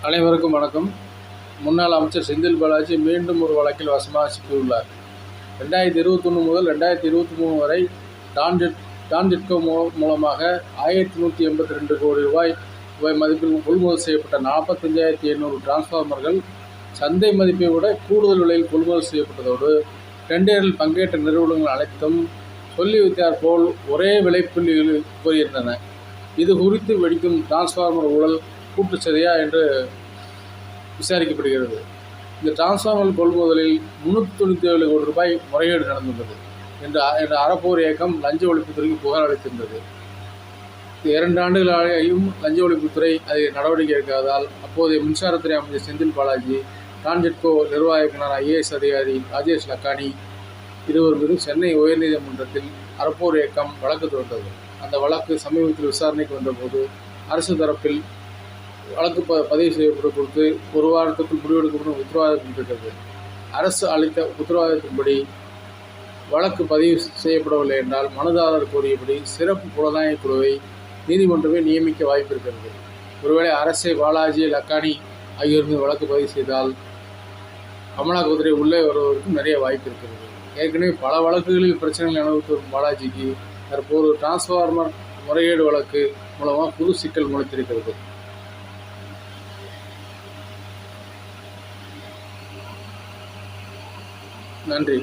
அனைவருக்கும் வணக்கம். முன்னாள் அமைச்சர் செந்தில் பாலாஜி மீண்டும் ஒரு வழக்கில் வசமாக சிக்கியுள்ளார். 2021 முதல் 2023 வரை டான்ஜெட்கோ மூலமாக 1182 கோடி ரூபாய் மதிப்பில் கொள்முதல் செய்யப்பட்ட 45,800 டிரான்ஸ்ஃபார்மர்கள் சந்தை மதிப்பை விட கூடுதல் விலையில் கொள்முதல் செய்யப்பட்டதோடு டெண்டரில் பங்கேற்ற நிறுவனங்கள் அனைத்தும் சொல்லி வைத்தார் போல் ஒரே விலைப்புள்ளிகள் கூறியிருந்தன. இது குறித்து வெடிக்கும் டிரான்ஸ்ஃபார்மர் ஊழல் கூட்டுச்சதியா என்று விசாரிக்கப்படுகிறது. இந்த டிரான்ஸ்ஃபார்மர் கொள்முதலில் 397 கோடி ரூபாய் முறைகேடு நடந்துள்ளது என்ற அறப்போர் இயக்கம் லஞ்ச ஒழிப்புத்துறைக்கு புகார் அளித்திருந்தது. 2 ஆண்டுகளாயும் லஞ்ச ஒழிப்புத்துறை அதை நடவடிக்கை எடுக்காததால் அப்போதைய மின்சாரத்துறை அமைச்சர் செந்தில் பாலாஜி, டான்ஜெட்கோ நிர்வாக இயக்குனர் IAS அதிகாரி ராஜேஷ் லக்கானி இருவர் மீதும் சென்னை உயர்நீதிமன்றத்தில் அறப்போர் இயக்கம் வழக்கு தொடர்ந்தது. அந்த வழக்கு சமீபத்தில் விசாரணைக்கு வந்தபோது அரசு தரப்பில் வழக்கு பதிவு செய்யப்பட்டு கொடுத்து 1 வாரத்துக்குள் முடிவெடுக்கப்படும் உத்தரவாதம் இருக்கிறது. அரசு அளித்த உத்தரவாதத்தின்படி வழக்கு பதிவு செய்யப்படவில்லை என்றால் மனுதாரர் கோரியபடி சிறப்பு புலனாய்வு குழுவை நீதிமன்றமே நியமிக்க வாய்ப்பு இருக்கிறது. ஒருவேளை அரசே பாலாஜி, லக்கானி ஆகியோர் மீது வழக்கு பதிவு செய்தால் அமலாக்கத்துறை உள்ளே வருவதற்கும் நிறைய வாய்ப்பு இருக்கிறது. ஏற்கனவே பல வழக்குகளில் பிரச்சனைகள் அனுபவித்து வரும் பாலாஜிக்கு தற்போது டிரான்ஸ்ஃபார்மர் முறைகேடு வழக்கு மூலமாக புது சிக்கல் முளைத்திருக்கிறது. நன்றி.